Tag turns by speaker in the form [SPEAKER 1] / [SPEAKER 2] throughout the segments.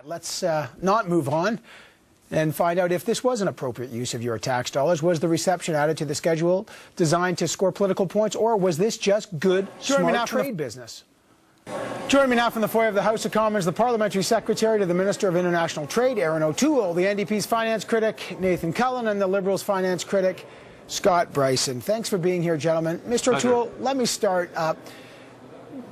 [SPEAKER 1] Let's not move on and find out if this was an appropriate use of your tax dollars. Was the reception added to the schedule designed to score political points, or was this just good, smart trade business? Joining me now from the foyer of the House of Commons, the Parliamentary Secretary to the Minister of International Trade, Erin O'Toole, the NDP's finance critic, Nathan Cullen, and the Liberals' finance critic, Scott Bryson. Thanks for being here, gentlemen. Mr. O'Toole, let me start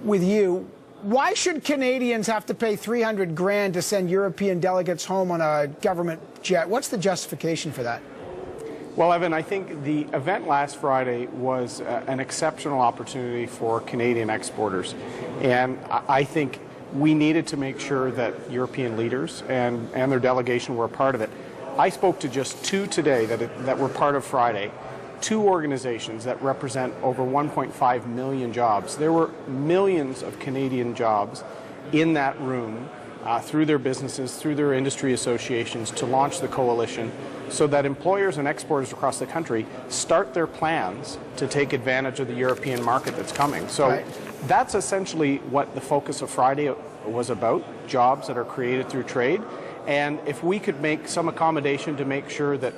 [SPEAKER 1] with you. Why should Canadians have to pay $300 grand to send European delegates home on a government jet? What's the justification for that?
[SPEAKER 2] Well, Evan, I think the event last Friday was an exceptional opportunity for Canadian exporters. And I think we needed to make sure that European leaders and their delegation were a part of it. I spoke to just two today that were part of Friday. Two organizations that represent over 1.5 million jobs. There were millions of Canadian jobs in that room through their businesses, through their industry associations to launch the coalition so that employers and exporters across the country start their plans to take advantage of the European market that's coming. So that's essentially what the focus of Friday was about, jobs that are created through trade. And if we could make some accommodation to make sure that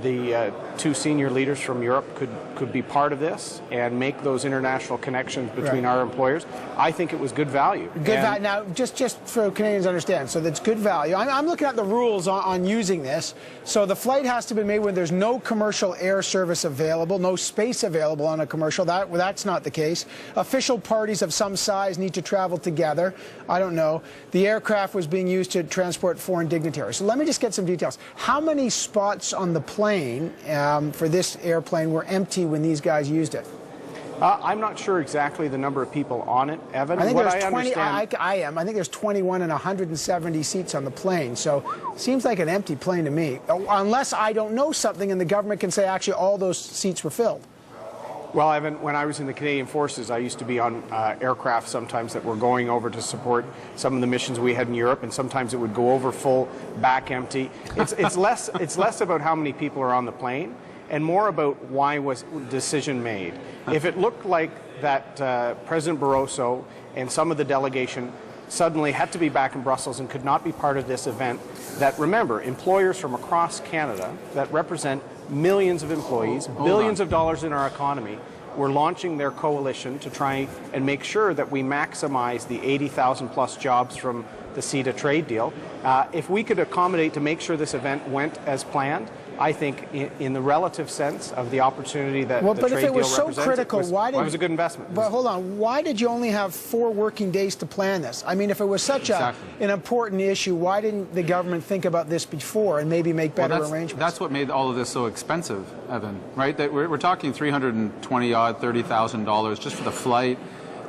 [SPEAKER 2] the two senior leaders from Europe could be part of this and make those international connections between our employers, I think it was good value.
[SPEAKER 1] Good value. Now, just for Canadians to understand, so that's good value. I'm looking at the rules on using this. So the flight has to be made when there's no commercial air service available, no space available on a commercial. That's not the case. Official parties of some size need to travel together. I don't know. The aircraft was being used to transport foreign dignitaries. So let me just get some details. How many spots on the plane for this airplane were empty when these guys used it?
[SPEAKER 2] I'm not sure exactly the number of people on it, Evan.
[SPEAKER 1] I think there's 20. I think there's 21 and 170 seats on the plane. So it seems like an empty plane to me, unless I don't know something and the government can say actually all those seats were filled.
[SPEAKER 2] Well, Evan, when I was in the Canadian Forces, I used to be on aircraft sometimes that were going over to support some of the missions we had in Europe, and sometimes it would go over full, back empty. It's less about how many people are on the plane and more about why was decision made. If it looked like that President Barroso and some of the delegation suddenly had to be back in Brussels and could not be part of this event, that, remember, employers from across Canada that represent millions of employees, billions of dollars in our economy, were launching their coalition to try and make sure that we maximize the 80,000 plus jobs from the CETA trade deal. If we could accommodate to make sure this event went as planned, I think in the relative sense of the opportunity that the trade deal represents,
[SPEAKER 1] but if it was so critical,
[SPEAKER 2] why did it was a good investment.
[SPEAKER 1] But hold on, why did you only have 4 working days to plan this? I mean, if it was such an important issue, why didn't the government think about this before and maybe make better arrangements?
[SPEAKER 3] That's what made all of this so expensive, Evan, right? That we're talking $320,000, $30,000 just for the flight.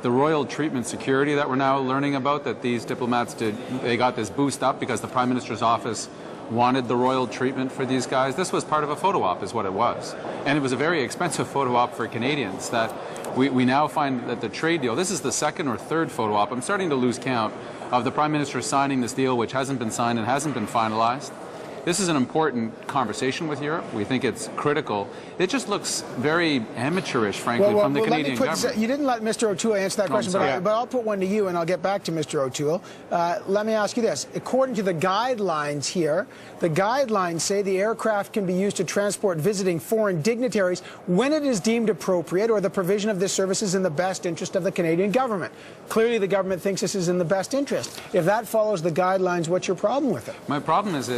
[SPEAKER 3] The royal treatment security that we're now learning about, that these diplomats they got this boost up because the Prime Minister's office wanted the royal treatment for these guys. This was part of a photo op is what it was. And it was a very expensive photo op for Canadians that we now find that the trade deal, this is the second or third photo op, I'm starting to lose count, of the Prime Minister signing this deal which hasn't been signed and hasn't been finalized. This is an important conversation with Europe. We think it's critical. It just looks very amateurish, frankly, from the Canadian government.
[SPEAKER 1] You didn't let Mr. O'Toole answer that question, but I'll put one to you, and I'll get back to Mr. O'Toole. Let me ask you this. According to the guidelines here, the guidelines say the aircraft can be used to transport visiting foreign dignitaries when it is deemed appropriate or the provision of this service is in the best interest of the Canadian government. Clearly, the government thinks this is in the best interest. If that follows the guidelines, what's your problem with it?
[SPEAKER 3] My problem is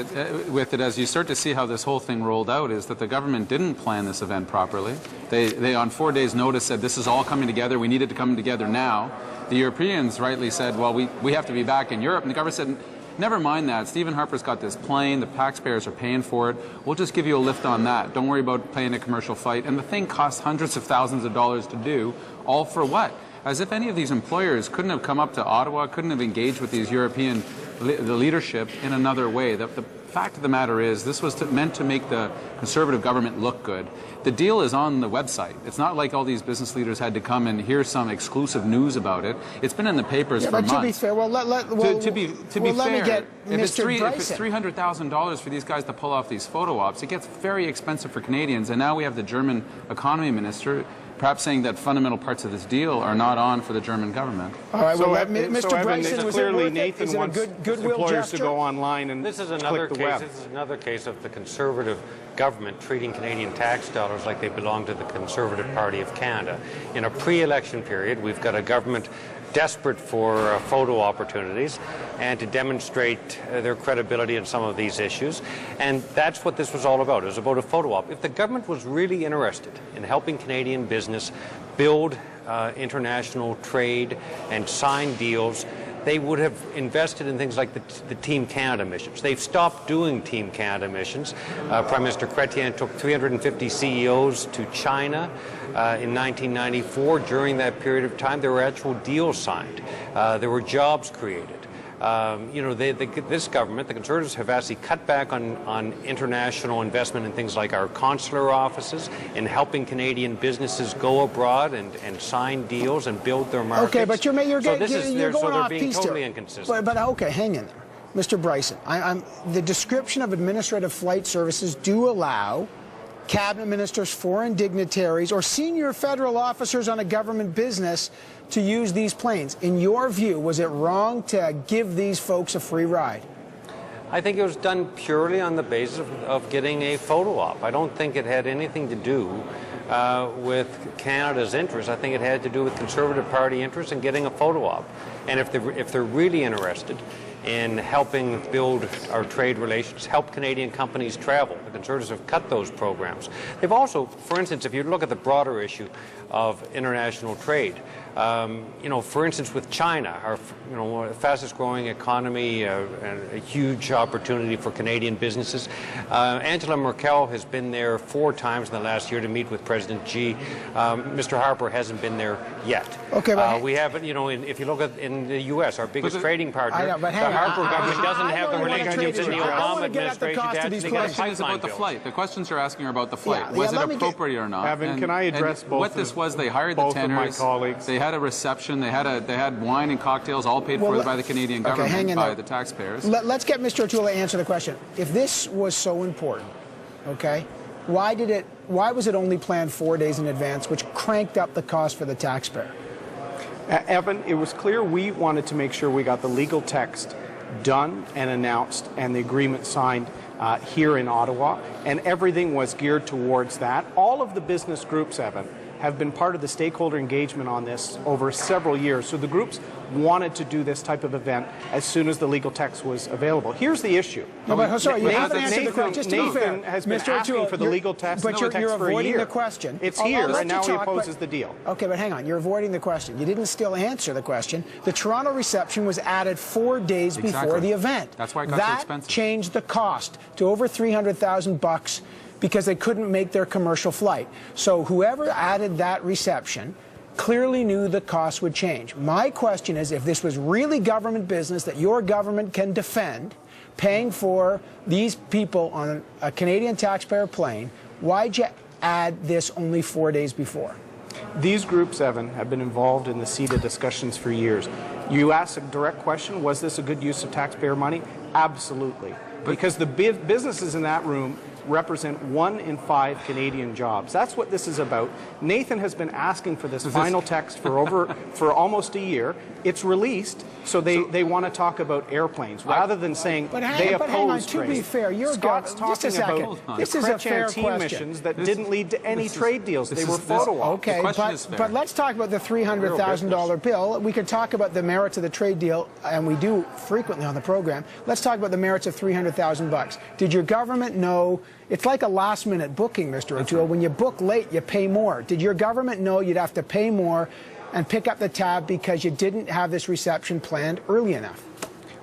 [SPEAKER 3] with it, as you start to see how this whole thing rolled out, is that the government didn't plan this event properly. They on 4 days' notice said this is all coming together, we need it to come together now. The Europeans rightly said, well, we have to be back in Europe, and the government said, never mind that. Stephen Harper's got this plane, the taxpayers are paying for it, we'll just give you a lift on that. Don't worry about paying a commercial flight. And the thing costs hundreds of thousands of dollars to do, all for what? As if any of these employers couldn't have come up to Ottawa, couldn't have engaged with these European the leadership in another way. The fact of the matter is, this was meant to make the Conservative government look good. The deal is on the website. It's not like all these business leaders had to come and hear some exclusive news about it. It's been in the papers for months.
[SPEAKER 1] To be fair,
[SPEAKER 3] to be
[SPEAKER 1] let me get Mr. Bryson.
[SPEAKER 3] If it's $300,000 for these guys to pull off these photo ops, it gets very expensive for Canadians. And now we have the German economy minister perhaps saying that fundamental parts of this deal are not on for the German government.
[SPEAKER 1] All right, well,
[SPEAKER 2] so,
[SPEAKER 1] Mr. Bryson, was
[SPEAKER 2] clearly
[SPEAKER 1] it worth it?
[SPEAKER 2] Nathan
[SPEAKER 1] Is it a
[SPEAKER 2] wants
[SPEAKER 1] goodwill
[SPEAKER 2] employers
[SPEAKER 1] gesture?
[SPEAKER 2] to go online and
[SPEAKER 4] This is another
[SPEAKER 2] click the web.
[SPEAKER 4] This is another case of the Conservative government treating Canadian tax dollars like they belong to the Conservative Party of Canada. In a pre-election period, we've got a government desperate for photo opportunities and to demonstrate their credibility in some of these issues. And that's what this was all about. It was about a photo op. If the government was really interested in helping Canadian business build international trade and sign deals, they would have invested in things like the Team Canada missions. They've stopped doing Team Canada missions. Prime Minister Chrétien took 350 CEOs to China in 1994. During that period of time, there were actual deals signed. There were jobs created. This government, the Conservatives, have actually cut back on international investment in things like our consular offices, in helping Canadian businesses go abroad and sign deals and build their markets.
[SPEAKER 1] Okay, but you're going off
[SPEAKER 4] being
[SPEAKER 1] piece
[SPEAKER 4] totally
[SPEAKER 1] here.
[SPEAKER 4] inconsistent.
[SPEAKER 1] But okay, hang in there. Mr. Bryson, the description of administrative flight services do allow cabinet ministers, foreign dignitaries, or senior federal officers on a government business to use these planes. In your view, was it wrong to give these folks a free ride?
[SPEAKER 4] I think it was done purely on the basis of getting a photo op. I don't think it had anything to do with Canada's interests. I think it had to do with Conservative Party interests in getting a photo op. And if they're really interested in helping build our trade relations, help Canadian companies travel, the Conservatives have cut those programs. They've also, for instance, if you look at the broader issue of international trade, for instance, with China, our fastest growing economy, and a huge opportunity for Canadian businesses. Angela Merkel has been there 4 times in the last year to meet with President Xi. Mr. Harper hasn't been there yet.
[SPEAKER 1] Okay, but
[SPEAKER 4] we have, if you look at in the U.S., our biggest trading partner, the Harper government doesn't have the relationships in the Obama administration to actually get a pipeline
[SPEAKER 3] about the
[SPEAKER 4] built.
[SPEAKER 3] flight. The questions you're asking are about the flight.
[SPEAKER 1] Yeah,
[SPEAKER 3] was
[SPEAKER 1] let
[SPEAKER 3] it
[SPEAKER 1] me
[SPEAKER 3] appropriate or not?
[SPEAKER 2] Evan, can I address both
[SPEAKER 3] what this was? They hired the
[SPEAKER 2] both of my
[SPEAKER 3] tenors.
[SPEAKER 2] colleagues.
[SPEAKER 3] They had a reception. They had wine and cocktails, all paid for by the Canadian government, by the taxpayers.
[SPEAKER 1] Let's get Mr. O'Toole to answer the question. If this was so important, okay, why was it only planned 4 days in advance, which cranked up the cost for the taxpayer?
[SPEAKER 2] Evan, it was clear we wanted to make sure we got the legal text done and announced and the agreement signed here in Ottawa, and everything was geared towards that. All of the business groups, Evan, have been part of the stakeholder engagement on this over several years. So the groups wanted to do this type of event as soon as the legal text was available. Here's the issue.
[SPEAKER 1] No, but sorry, you haven't answered the question. Just to be fair,
[SPEAKER 2] Nathan has been
[SPEAKER 1] Mr.
[SPEAKER 2] asking
[SPEAKER 1] O'Toole,
[SPEAKER 2] for the legal text,
[SPEAKER 1] but you're
[SPEAKER 2] for a
[SPEAKER 1] avoiding
[SPEAKER 2] year.
[SPEAKER 1] the question.
[SPEAKER 2] It's
[SPEAKER 1] I'll
[SPEAKER 2] here,
[SPEAKER 1] let
[SPEAKER 2] and now
[SPEAKER 1] you
[SPEAKER 2] he
[SPEAKER 1] talk,
[SPEAKER 2] opposes the deal.
[SPEAKER 1] Okay, but hang on. You're avoiding the question. You didn't still answer the question. The Toronto reception was added 4 days before the event.
[SPEAKER 3] That's why it got so expensive.
[SPEAKER 1] That changed the cost to over $300,000 because they couldn't make their commercial flight. So whoever added that reception clearly knew the cost would change. My question is, if this was really government business that your government can defend, paying for these people on a Canadian taxpayer plane, why'd you add this only 4 days before?
[SPEAKER 2] These groups, Evan, have been involved in the CETA discussions for years. You asked a direct question, was this a good use of taxpayer money? Absolutely. Because the businesses in that room represent 1 in 5 Canadian jobs. That's what this is about. Nathan has been asking for this final text for almost a year. It's released, so they want to talk about airplanes rather than saying they oppose trade.
[SPEAKER 1] To be fair,
[SPEAKER 2] Scott's talking about
[SPEAKER 1] this is a fair
[SPEAKER 2] Chrétien missions that didn't lead to any trade deals. They were photo ops.
[SPEAKER 1] Okay, but let's talk about the $300,000 bill. We could talk about the merits of the trade deal, and we do frequently on the program. Let's talk about the merits of $300,000. Did your government know? It's like a last-minute booking, Mr. O'Toole. When you book late, you pay more. Did your government know you'd have to pay more and pick up the tab because you didn't have this reception planned early enough?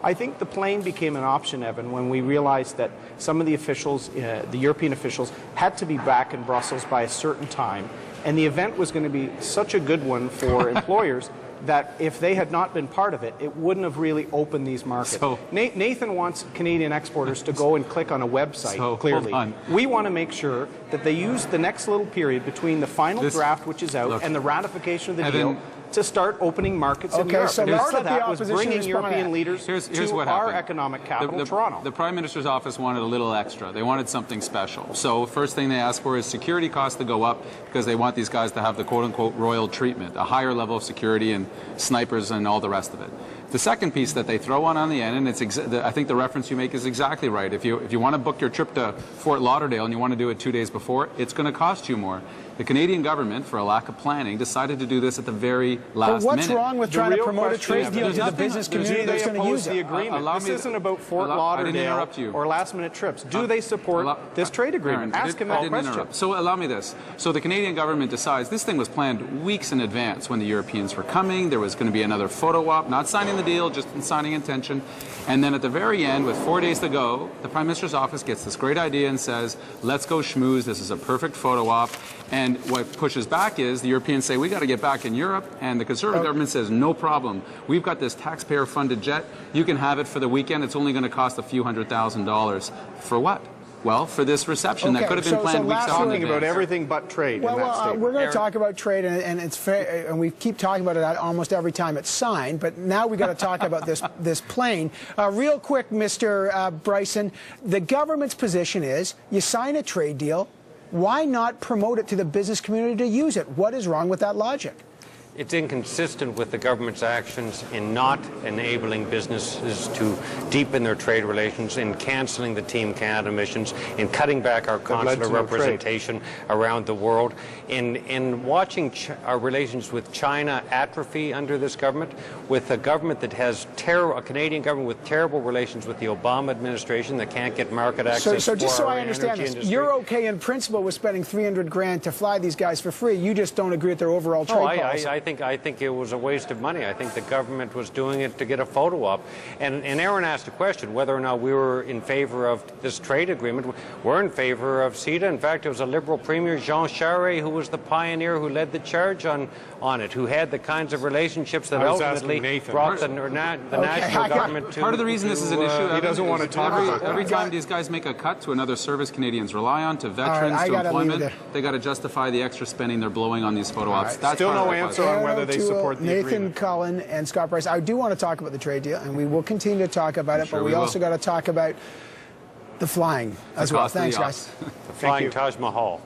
[SPEAKER 2] I think the plane became an option, Evan, when we realized that some of the officials, the European officials, had to be back in Brussels by a certain time, and the event was going to be such a good one for employers that if they had not been part of it, it wouldn't have really opened these markets. So, Nathan wants Canadian exporters to go and click on a website, clearly. We want to make sure that they use the next little period between the final draft, which is out, and the ratification of the deal to start opening markets in
[SPEAKER 1] Okay,
[SPEAKER 2] Europe.
[SPEAKER 1] so
[SPEAKER 2] And
[SPEAKER 1] let's
[SPEAKER 2] part
[SPEAKER 1] let
[SPEAKER 2] of
[SPEAKER 1] the
[SPEAKER 2] that was
[SPEAKER 1] opposition
[SPEAKER 2] bringing
[SPEAKER 1] respond.
[SPEAKER 2] European leaders
[SPEAKER 3] Here's
[SPEAKER 2] to
[SPEAKER 3] what
[SPEAKER 2] our
[SPEAKER 3] happened.
[SPEAKER 2] economic capital, Toronto.
[SPEAKER 3] The Prime Minister's office wanted a little extra. They wanted something special. So first thing they asked for is security costs to go up because they want these guys to have the quote-unquote royal treatment, a higher level of security and snipers and all the rest of it. The second piece that they throw on the end, and I think the reference you make is exactly right. If you want to book your trip to Fort Lauderdale and you want to do it 2 days before, it's going to cost you more. The Canadian government, for a lack of planning, decided to do this at the very last minute.
[SPEAKER 1] But what's wrong with trying to promote a trade deal to the
[SPEAKER 3] nothing-
[SPEAKER 1] business
[SPEAKER 3] there's
[SPEAKER 1] community
[SPEAKER 2] Do they
[SPEAKER 1] that's going to use
[SPEAKER 2] oppose the
[SPEAKER 1] it?
[SPEAKER 2] agreement? This isn't about Fort Lauderdale or last-minute trips. Do they support this trade agreement?
[SPEAKER 3] Aaron,
[SPEAKER 2] Ask him that question.
[SPEAKER 3] Interrupt. So allow me this. So the Canadian government decides this thing was planned weeks in advance when the Europeans were coming. There was going to be another photo op, not signing the deal, just signing intention. And then at the very end, with 4 days to go, the Prime Minister's office gets this great idea and says, let's go schmooze. This is a perfect photo op. And what pushes back is the Europeans say, we got to get back in Europe. And the Conservative government says, no problem. We've got this taxpayer-funded jet. You can have it for the weekend. It's only going to cost a few $100,000. For what? Well, for this reception that could have been planned weeks out in advance.
[SPEAKER 2] About everything but trade in that statement.
[SPEAKER 1] We're going to talk about trade, and it's fair, and we keep talking about it almost every time it's signed. But now we got to talk about this plane. Real quick, Mr. Bryson, the government's position is you sign a trade deal. Why not promote it to the business community to use it? What is wrong with that logic?
[SPEAKER 4] It's inconsistent with the government's actions in not enabling businesses to deepen their trade relations, in cancelling the Team Canada missions, in cutting back our consular representation around the world, in watching our relations with China atrophy under this government, with a government that has a Canadian government with terrible relations with the Obama administration that can't get market access.
[SPEAKER 1] So just
[SPEAKER 4] for
[SPEAKER 1] so
[SPEAKER 4] our
[SPEAKER 1] I understand this,
[SPEAKER 4] industry.
[SPEAKER 1] you're okay in principle with spending $300 grand to fly these guys for free. You just don't agree with their overall trade policy.
[SPEAKER 4] I think it was a waste of money. I think the government was doing it to get a photo op. And Aaron asked a question, whether or not we were in favor of this trade agreement. We're in favor of CETA. In fact, it was a Liberal Premier, Jean Charest, who was the pioneer who led the charge on it, who had the kinds of relationships that ultimately brought the national government to...
[SPEAKER 3] Part of the reason this is an issue...
[SPEAKER 2] He doesn't want to talk about
[SPEAKER 3] Every time these guys make a cut to another service Canadians rely on, to veterans, to employment, they got to justify the extra spending they're blowing on these photo ops. That's
[SPEAKER 2] still no answer on whether they support the
[SPEAKER 1] Nathan
[SPEAKER 2] agreement.
[SPEAKER 1] Cullen and Scott Bryce. I do want to talk about the trade deal, and we will continue to talk about it, but we also got to talk about the flying as well. Thanks, guys.
[SPEAKER 4] The flying Taj Mahal.